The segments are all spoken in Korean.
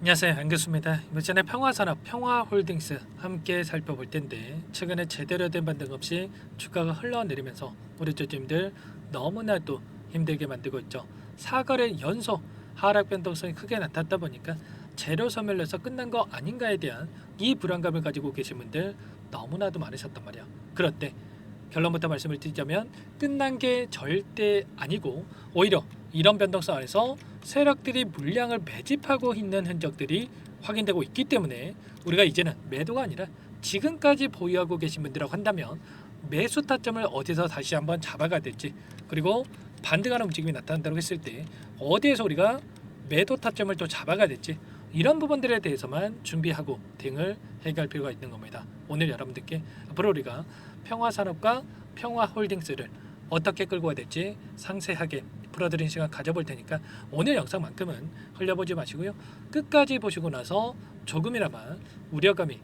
안녕하세요, 안교수입니다. 이번 시간에 평화산업, 평화홀딩스 함께 살펴볼 텐데, 최근에 제대로 된 반등 없이 주가가 흘러내리면서 우리 주주님들 너무나도 힘들게 만들고 있죠. 사거래 연속 하락 변동성이 크게 나타났다 보니까 재료 소멸로서 끝난 거 아닌가에 대한 이 불안감을 가지고 계신 분들 너무나도 많으셨단 말이야. 그런데 결론부터 말씀을 드리자면 끝난 게 절대 아니고, 오히려 이런 변동성 안에서 세력들이 물량을 매집하고 있는 흔적들이 확인되고 있기 때문에 우리가 이제는 매도가 아니라 지금까지 보유하고 계신 분들이라고 한다면 매수 타점을 어디서 다시 한번 잡아가야 될지, 그리고 반등하는 움직임이 나타난다고 했을 때 어디에서 우리가 매도 타점을 또 잡아가야 될지, 이런 부분들에 대해서만 준비하고 대응을 해갈 필요가 있는 겁니다. 오늘 여러분들께 앞으로 우리가 평화산업과 평화홀딩스를 어떻게 끌고 가야 될지 상세하게 풀어드리는 시간 가져볼 테니까 오늘 영상만큼은 흘려보지 마시고요. 끝까지 보시고 나서 조금이나마 우려감이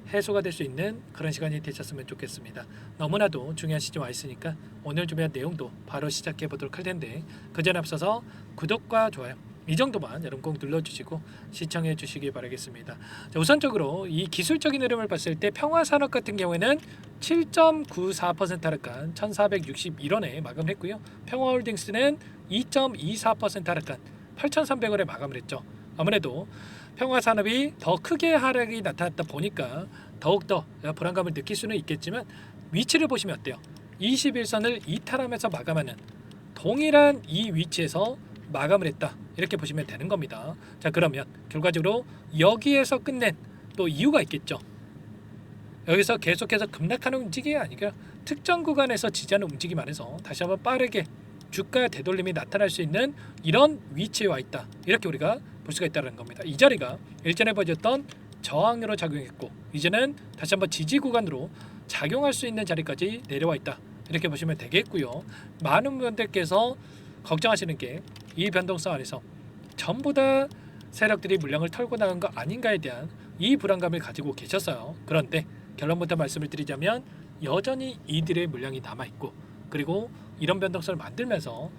해소가 될 수 있는 그런 시간이 되셨으면 좋겠습니다. 너무나도 중요한 시점 와 있으니까 오늘 준비한 내용도 바로 시작해 보도록 할 텐데, 그 전에 앞서서 구독과 좋아요 이 정도만 여러분 꼭 눌러주시고 시청해 주시기 바라겠습니다. 자, 우선적으로 이 기술적인 흐름을 봤을 때 평화산업 같은 경우에는 7.94% 하락한 1461원에 마감했고요. 평화홀딩스는 2.24% 하락한 8,300원에 마감을 했죠. 아무래도 평화산업이 더 크게 하락이 나타났다 보니까 더욱더 불안감을 느낄 수는 있겠지만, 위치를 보시면 어때요? 21선을 이탈하면서 마감하는 동일한 이 위치에서 마감을 했다, 이렇게 보시면 되는 겁니다. 자, 그러면 결과적으로 여기에서 끝낸 또 이유가 있겠죠. 여기서 계속해서 급락하는 움직임이 아니라 특정 구간에서 지지하는 움직임 안에서 다시 한번 빠르게 주가 되돌림이 나타날 수 있는 이런 위치에 와 있다, 이렇게 우리가 볼 수가 있다는 겁니다. 이 자리가 일전에 보여줬던 저항으로 작용했고, 이제는 다시 한번 지지 구간으로 작용할 수 있는 자리까지 내려와 있다, 이렇게 보시면 되겠고요. 많은 분들께서 걱정하시는 게 이 변동성 안에서 전부 다 세력들이 물량을 털고 나간 거 아닌가에 대한 이 불안감을 가지고 계셨어요. 그런데 결론부터 말씀을 드리자면 여전히 이들의 물량이 남아있고, 그리고 이런 변동성을 만들면서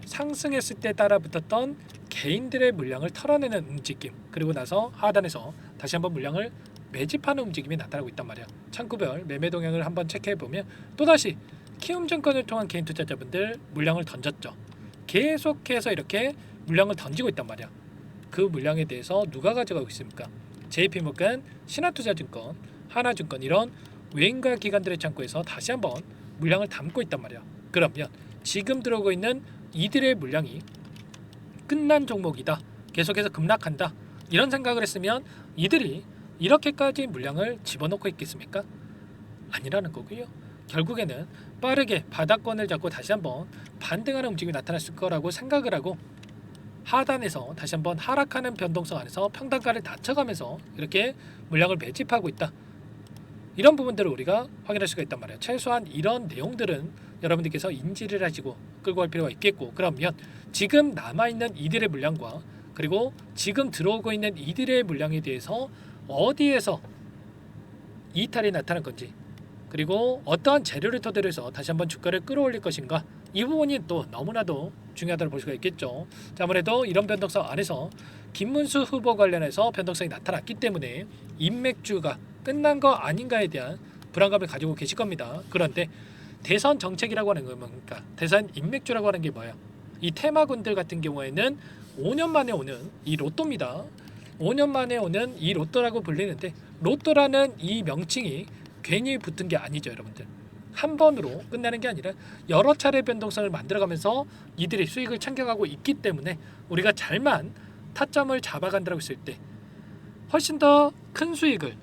상승했을 때 따라 붙었던 개인들의 물량을 털어내는 움직임, 그리고 나서 하단에서 다시 한번 물량을 매집하는 움직임이 나타나고 있단 말이야. 창구별 매매 동향을 한번 체크해보면 또다시 키움증권을 통한 개인 투자자분들 물량을 던졌죠. 계속해서 이렇게 물량을 던지고 있단 말이야. 그 물량에 대해서 누가 가져가고 있습니까? JP모건, 신한투자증권, 하나증권, 이런 외인과 기관들의 창구에서 다시 한번 물량을 담고 있단 말이야. 그러면 지금 들어오고 있는 이들의 물량이 끝난 종목이다, 계속해서 급락한다, 이런 생각을 했으면 이들이 이렇게까지 물량을 집어넣고 있겠습니까? 아니라는 거고요. 결국에는 빠르게 바닥권을 잡고 다시 한번 반등하는 움직임이 나타났을 거라고 생각을 하고, 하단에서 다시 한번 하락하는 변동성 안에서 평단가를 낮춰가면서 이렇게 물량을 매집하고 있다, 이런 부분들을 우리가 확인할 수가 있단 말이에요. 최소한 이런 내용들은 여러분들께서 인지를 하시고 끌고 갈 필요가 있겠고, 그러면 지금 남아있는 이들의 물량과 그리고 지금 들어오고 있는 이들의 물량에 대해서 어디에서 이탈이 나타날 건지, 그리고 어떠한 재료를 토대로 해서 다시 한번 주가를 끌어올릴 것인가, 이 부분이 또 너무나도 중요하다고 볼 수가 있겠죠. 자, 아무래도 이런 변동성 안에서 김문수 후보 관련해서 변동성이 나타났기 때문에 인맥주가 끝난 거 아닌가에 대한 불안감을 가지고 계실 겁니다. 그런데 대선 정책이라고 하는 건 뭡니까? 대선 인맥주라고 하는 게 뭐예요? 이 테마군들 같은 경우에는 5년 만에 오는 이 로또입니다. 5년 만에 오는 이 로또라고 불리는데, 로또라는 이 명칭이 괜히 붙은 게 아니죠, 여러분들. 한 번으로 끝나는 게 아니라 여러 차례 변동성을 만들어가면서 이들이 수익을 챙겨가고 있기 때문에 우리가 잘만 타점을 잡아간다고 했을 때 훨씬 더 큰 수익을,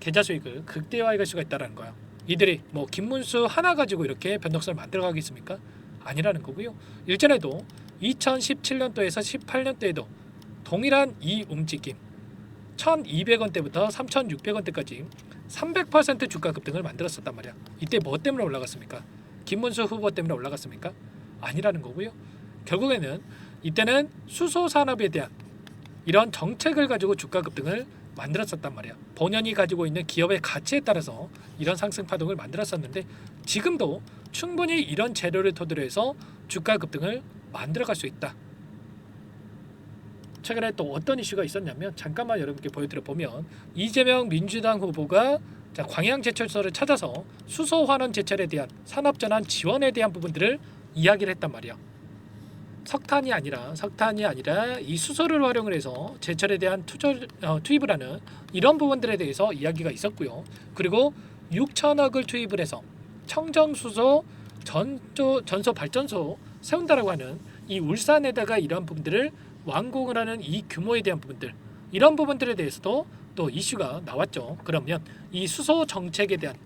계좌 수익을 극대화할 수가 있다는 거야. 이들이 뭐 김문수 하나 가지고 이렇게 변동성을 만들어가겠습니까? 아니라는 거고요. 일전에도 2017년도에서 18년도에도 동일한 이 움직임, 1200원대부터 3600원대까지 300% 주가 급등을 만들었었단 말이야. 이때 뭐 때문에 올라갔습니까? 김문수 후보 때문에 올라갔습니까? 아니라는 거고요. 결국에는 이때는 수소 산업에 대한 이런 정책을 가지고 주가 급등을 만들었었단 말이야. 본연이 가지고 있는 기업의 가치에 따라서 이런 상승 파동을 만들었었는데, 지금도 충분히 이런 재료를 토대로 해서 주가 급등을 만들어갈 수 있다. 최근에 또 어떤 이슈가 있었냐면 잠깐만 여러분께 보여드려 보면 이재명 민주당 후보가 광양제철소를 찾아서 수소환원 제철에 대한 산업전환 지원에 대한 부분들을 이야기를 했단 말이야. 석탄이 아니라 이 수소를 활용을 해서 제철에 대한 투입을 하는 이런 부분들에 대해서 이야기가 있었고요. 그리고 6천억을 투입을 해서 청정수소 전소 발전소 세운다라고 하는 이 울산에다가 이런 부분들을 완공을 하는 이 규모에 대한 부분들, 이런 부분들에 대해서도 또 이슈가 나왔죠. 그러면 이 수소 정책에 대한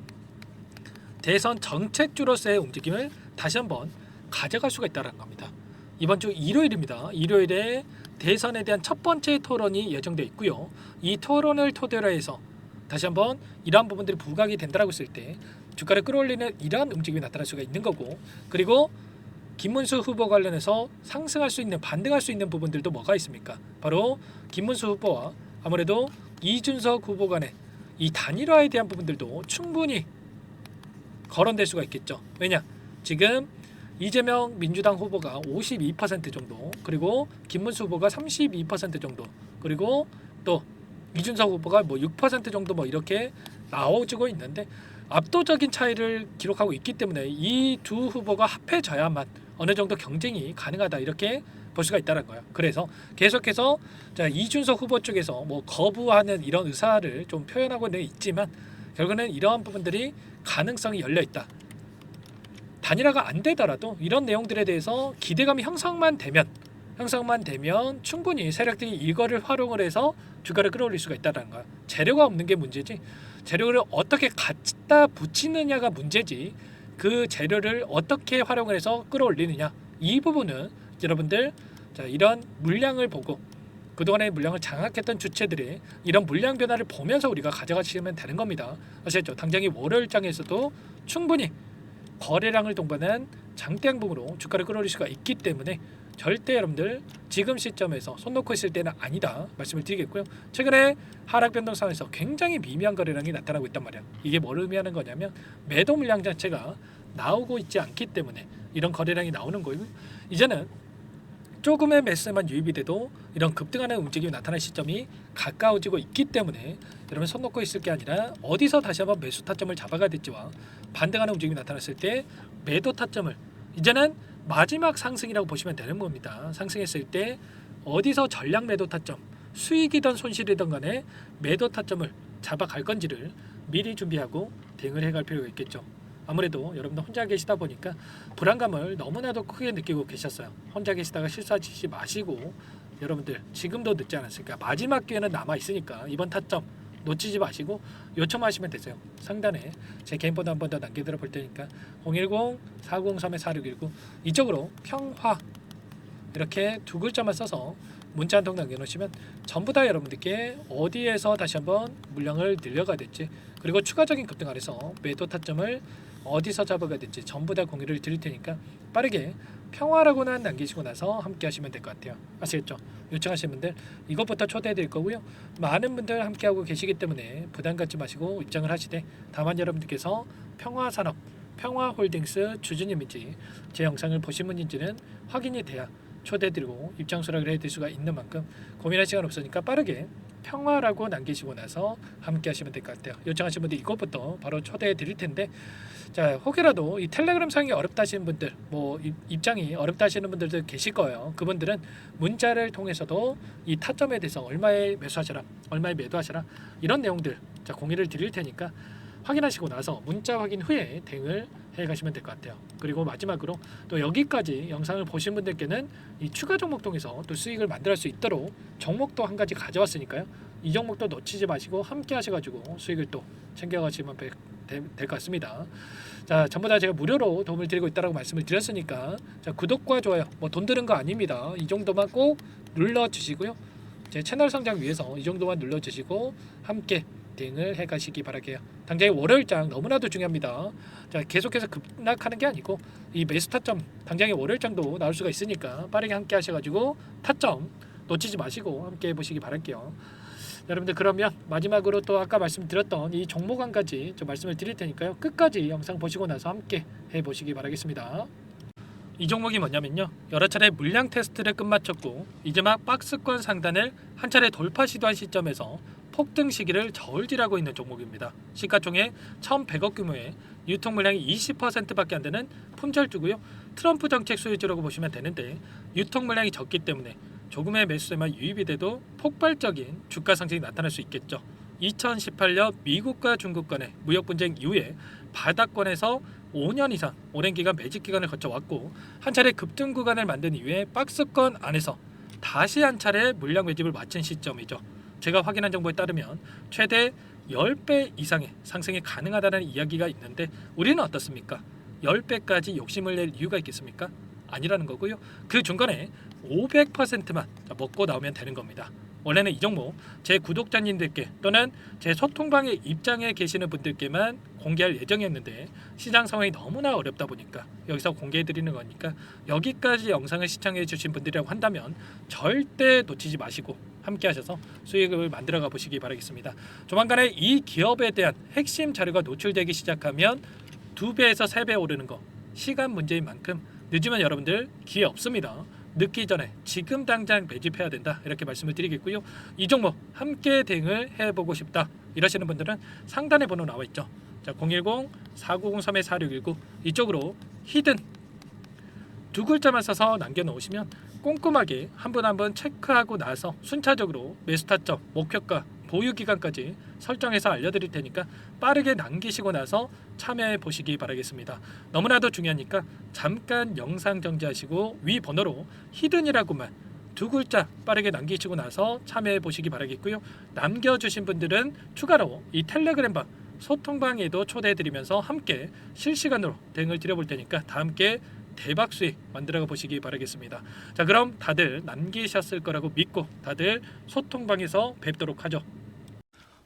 대선 정책주로서의 움직임을 다시 한번 가져갈 수가 있다는 겁니다. 이번 주 일요일입니다. 일요일에 대선에 대한 첫 번째 토론이 예정되어 있고요. 이 토론을 토대로 해서 다시 한번 이러한 부분들이 부각이 된다라고 했을 때 주가를 끌어올리는 이러한 움직임이 나타날 수가 있는 거고, 그리고 김문수 후보 관련해서 상승할 수 있는, 반등할 수 있는 부분들도 뭐가 있습니까? 바로 김문수 후보와 아무래도 이준석 후보 간의 이 단일화에 대한 부분들도 충분히 거론될 수가 있겠죠. 왜냐? 지금 이재명 민주당 후보가 52% 정도, 그리고 김문수 후보가 32% 정도, 그리고 또 이준석 후보가 뭐 6% 정도 뭐 이렇게 나오고 있는데 압도적인 차이를 기록하고 있기 때문에 이 두 후보가 합해져야만 어느 정도 경쟁이 가능하다, 이렇게 볼 수가 있다는 거예요. 그래서 계속해서 이준석 후보 쪽에서 뭐 거부하는 이런 의사를 좀 표현하고는 있지만 결국은 이러한 부분들이 가능성이 열려 있다. 단일화가 안 되더라도 이런 내용들에 대해서 기대감이 형성만 되면 충분히 세력들이 이거를 활용을 해서 주가를 끌어올릴 수가 있다는 거야. 재료가 없는 게 문제지, 재료를 어떻게 갖다 붙이느냐가 문제지, 그 재료를 어떻게 활용을 해서 끌어올리느냐, 이 부분은 여러분들 이런 물량을 보고 그동안의 물량을 장악했던 주체들의 이런 물량 변화를 보면서 우리가 가져가시면 되는 겁니다. 아시겠죠? 당장이 월요일장에서도 충분히 거래량을 동반한 장대양봉으로 주가를 끌어올릴 수가 있기 때문에 절대 여러분들 지금 시점에서 손 놓고 있을 때는 아니다 말씀을 드리겠고요. 최근에 하락 변동상에서 굉장히 미미한 거래량이 나타나고 있단 말이야. 이게 뭘 의미하는 거냐면 매도 물량 자체가 나오고 있지 않기 때문에 이런 거래량이 나오는 거고, 이제는 조금의 매수만 유입이 돼도 이런 급등하는 움직임이 나타날 시점이 가까워지고 있기 때문에 여러분 손 놓고 있을 게 아니라 어디서 다시 한번 매수 타점을 잡아가야 될지와 반등하는 움직임이 나타났을 때 매도 타점을 이제는 마지막 상승이라고 보시면 되는 겁니다. 상승했을 때 어디서 전량 매도 타점, 수익이든 손실이든 간에 매도 타점을 잡아갈 건지를 미리 준비하고 대응을 해갈 필요가 있겠죠. 아무래도 여러분들 혼자 계시다 보니까 불안감을 너무나도 크게 느끼고 계셨어요. 혼자 계시다가 실수하지 마시고 여러분들 지금도 늦지 않았으니까 마지막 기회는 남아 있으니까 이번 타점 놓치지 마시고 요청하시면 되세요. 상단에 제 개인 번호 한 번 더 남겨드려 볼 테니까 010-403-4619 이쪽으로 평화 이렇게 두 글자만 써서 문자 한 통 남겨놓으시면 전부 다 여러분들께 어디에서 다시 한번 물량을 늘려가야 될지, 그리고 추가적인 급등 안에서 매도 타점을 어디서 잡아가야 될지 전부 다 공유를 드릴 테니까 빠르게 평화라고만 남기시고 나서 함께 하시면 될 것 같아요. 아시겠죠? 요청하시는 분들 이것부터 초대해 드릴 거고요. 많은 분들 함께 하고 계시기 때문에 부담 갖지 마시고 입장을 하시되, 다만 여러분들께서 평화산업, 평화홀딩스 주주님인지 제 영상을 보신 분인지는 확인이 돼야 초대드리고 입장 수락을 해드릴 수가 있는 만큼 고민할 시간 없으니까 빠르게 평화라고 남기시고 나서 함께 하시면 될 것 같아요. 요청하신 분들 이것부터 바로 초대해 드릴 텐데, 자 혹여라도 이 텔레그램 사용이 어렵다 하시는 분들, 뭐 입장이 어렵다 하시는 분들도 계실 거예요. 그분들은 문자를 통해서도 이 타점에 대해서 얼마에 매수하셔라, 얼마에 매도하셔라, 이런 내용들 공유를 드릴 테니까 확인하시고 나서 문자 확인 후에 대응을 해 가시면 될 것 같아요. 그리고 마지막으로 또 여기까지 영상을 보신 분들께는 이 추가 종목 통해서 또 수익을 만들 수 있도록 종목도 한 가지 가져왔으니까요. 이 종목도 놓치지 마시고 함께 하셔가지고 수익을 또 챙겨가시면 될 것 같습니다. 자, 전부 다 제가 무료로 도움을 드리고 있다라고 말씀을 드렸으니까 자, 구독과 좋아요 뭐 돈 드는 거 아닙니다. 이 정도만 꼭 눌러주시고요. 제 채널 성장 위해서 이 정도만 눌러주시고 함께 대응을 해가시기 바랄게요. 당장의 월요일장 너무나도 중요합니다. 자, 계속해서 급락하는 게 아니고 이 매수 타점 당장의 월요일장도 나올 수가 있으니까 빠르게 함께 하셔가지고 타점 놓치지 마시고 함께 해보시기 바랄게요. 여러분들 그러면 마지막으로 또 아까 말씀드렸던 이 종목 한 가지 좀 말씀을 드릴 테니까요. 끝까지 영상 보시고 나서 함께 해보시기 바라겠습니다. 이 종목이 뭐냐면요, 여러 차례 물량 테스트를 끝마쳤고 이제 막 박스권 상단을 한 차례 돌파 시도한 시점에서 폭등 시기를 저울질하고 있는 종목입니다. 시가총액 1,100억 규모의 유통 물량이 20%밖에 안 되는 품절주고요. 트럼프 정책 수혜주라고 보시면 되는데, 유통 물량이 적기 때문에 조금의 매수세만 유입이 돼도 폭발적인 주가 상승이 나타날 수 있겠죠. 2018년 미국과 중국 간의 무역 분쟁 이후에 바닥권에서 5년 이상 오랜 기간 매집 기간을 거쳐왔고, 한 차례 급등 구간을 만든 이후에 박스권 안에서 다시 한 차례 물량 매집을 마친 시점이죠. 제가 확인한 정보에 따르면 최대 10배 이상의 상승이 가능하다는 이야기가 있는데, 우리는 어떻습니까? 10배까지 욕심을 낼 이유가 있겠습니까? 아니라는 거고요. 그 중간에 500%만 먹고 나오면 되는 겁니다. 원래는 이 종목 제 구독자님들께 또는 제 소통방에 입장에 계시는 분들께만 공개할 예정이었는데, 시장 상황이 너무나 어렵다 보니까 여기서 공개해 드리는 거니까, 여기까지 영상을 시청해 주신 분들이라고 한다면 절대 놓치지 마시고 함께 하셔서 수익을 만들어 가 보시기 바라겠습니다. 조만간에 이 기업에 대한 핵심 자료가 노출되기 시작하면 2배에서 3배 오르는 거 시간 문제인 만큼 늦으면 여러분들 기회 없습니다. 늦기 전에 지금 당장 매집해야 된다, 이렇게 말씀을 드리겠고요. 이 종목 함께 대응을 해보고 싶다 이러시는 분들은 상단에 번호 나와 있죠. 자, 010-4903-4619 이쪽으로 히든 두 글자만 써서 남겨놓으시면 꼼꼼하게 한 분 한 분 체크하고 나서 순차적으로 매수 타점, 목표가, 보유 기간까지 설정해서 알려드릴 테니까 빠르게 남기시고 나서 참여해 보시기 바라겠습니다. 너무나도 중요하니까 잠깐 영상 정지하시고 위 번호로 히든이라고만 두 글자 빠르게 남기시고 나서 참여해 보시기 바라겠고요. 남겨주신 분들은 추가로 이 텔레그램방 소통방에도 초대해 드리면서 함께 실시간으로 대응을 드려볼 테니까 다 함께 대박 수익 만들어 보시기 바라겠습니다. 자, 그럼 다들 남기셨을 거라고 믿고 다들 소통방에서 뵙도록 하죠.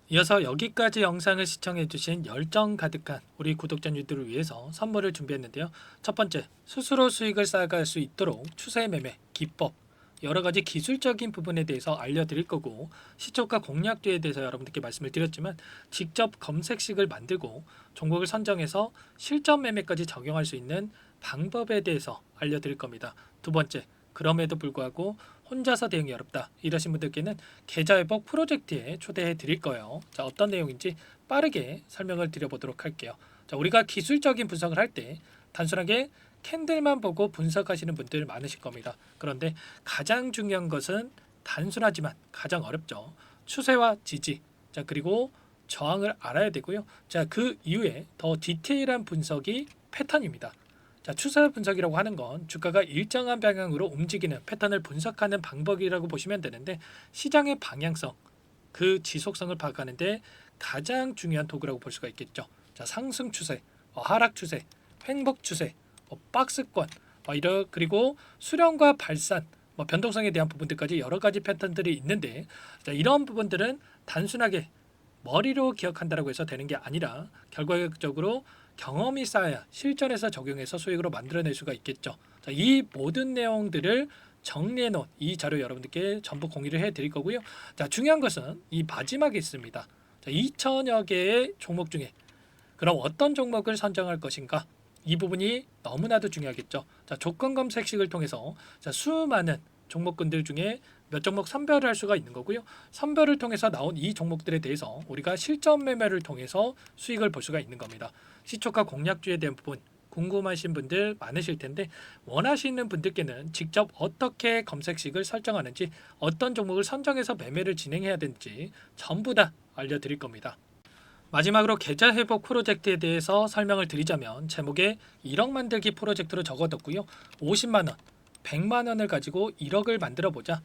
이어서 여기까지 영상을 시청해 주신 열정 가득한 우리 구독자님들을 위해서 선물을 준비했는데요. 첫 번째, 스스로 수익을 쌓아갈 수 있도록 추세 매매 기법, 여러 가지 기술적인 부분에 대해서 알려드릴 거고, 시초가 공략주에 대해서 여러분들께 말씀을 드렸지만 직접 검색식을 만들고 종목을 선정해서 실전 매매까지 적용할 수 있는 방법에 대해서 알려드릴 겁니다. 두 번째, 그럼에도 불구하고 혼자서 대응이 어렵다 이러신 분들께는 계좌회복 프로젝트에 초대해 드릴 거예요. 자, 어떤 내용인지 빠르게 설명을 드려보도록 할게요. 자, 우리가 기술적인 분석을 할 때 단순하게 캔들만 보고 분석하시는 분들 많으실 겁니다. 그런데 가장 중요한 것은 단순하지만 가장 어렵죠. 추세와 지지, 자, 그리고 저항을 알아야 되고요. 자, 그 이후에 더 디테일한 분석이 패턴입니다. 자, 추세 분석이라고 하는 건 주가가 일정한 방향으로 움직이는 패턴을 분석하는 방법이라고 보시면 되는데, 시장의 방향성, 그 지속성을 파악하는데 가장 중요한 도구라고 볼 수가 있겠죠. 자, 상승 추세, 하락 추세, 횡복 추세, 박스권, 그리고 수렴과 발산, 변동성에 대한 부분들까지 여러 가지 패턴들이 있는데, 자, 이런 부분들은 단순하게 머리로 기억한다고 해서 되는 게 아니라 결과적으로 경험이 쌓아야 실전에서 적용해서 수익으로 만들어낼 수가 있겠죠. 자, 이 모든 내용들을 정리해 놓은 이 자료 여러분들께 전부 공유를 해 드릴 거고요. 자, 중요한 것은 이 마지막에 있습니다. 자, 2천여 개의 종목 중에 그럼 어떤 종목을 선정할 것인가? 이 부분이 너무나도 중요하겠죠. 자, 조건 검색식을 통해서 자, 수많은 종목군들 중에 몇 종목 선별을 할 수가 있는 거고요. 선별을 통해서 나온 이 종목들에 대해서 우리가 실전 매매를 통해서 수익을 볼 수가 있는 겁니다. 시초가 공략주에 대한 부분 궁금하신 분들 많으실 텐데, 원하시는 분들께는 직접 어떻게 검색식을 설정하는지, 어떤 종목을 선정해서 매매를 진행해야 되는지 전부 다 알려드릴 겁니다. 마지막으로 계좌 회복 프로젝트에 대해서 설명을 드리자면, 제목에 1억 만들기 프로젝트로 적어뒀고요. 50만 원, 100만 원을 가지고 1억을 만들어 보자.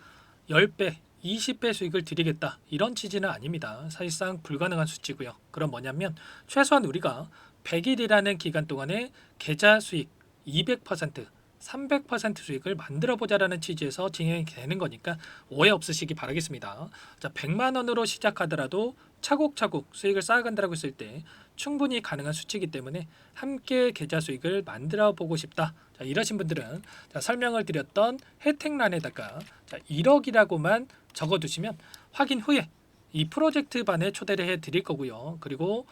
10배, 20배 수익을 드리겠다, 이런 취지는 아닙니다. 사실상 불가능한 수치고요. 그럼 뭐냐면 최소한 우리가 100일이라는 기간 동안에 계좌 수익 200%, 300% 수익을 만들어 보자라는 취지에서 진행이 되는 거니까 오해 없으시기 바라겠습니다. 자, 100만 원으로 시작하더라도 차곡차곡 수익을 쌓아간다고 했을 때 충분히 가능한 수치이기 때문에 함께 계좌 수익을 만들어 보고 싶다, 자, 이러신 분들은 자, 설명을 드렸던 혜택란에다가 자, 1억이라고만 적어두시면 확인 후에 이 프로젝트 반에 초대를 해 드릴 거고요. 그리고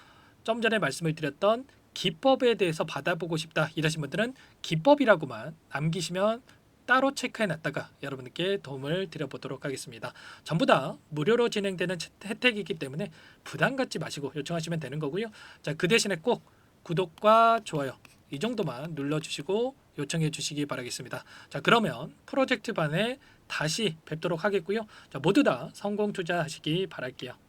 좀 전에 말씀을 드렸던 기법에 대해서 받아보고 싶다 이러신 분들은 기법이라고만 남기시면 따로 체크해 놨다가 여러분께 도움을 드려보도록 하겠습니다. 전부 다 무료로 진행되는 혜택이기 때문에 부담 갖지 마시고 요청하시면 되는 거고요. 자, 그 대신에 꼭 구독과 좋아요 이 정도만 눌러주시고 요청해 주시기 바라겠습니다. 자, 그러면 프로젝트 반에 다시 뵙도록 하겠고요. 자, 모두 다 성공 투자하시기 바랄게요.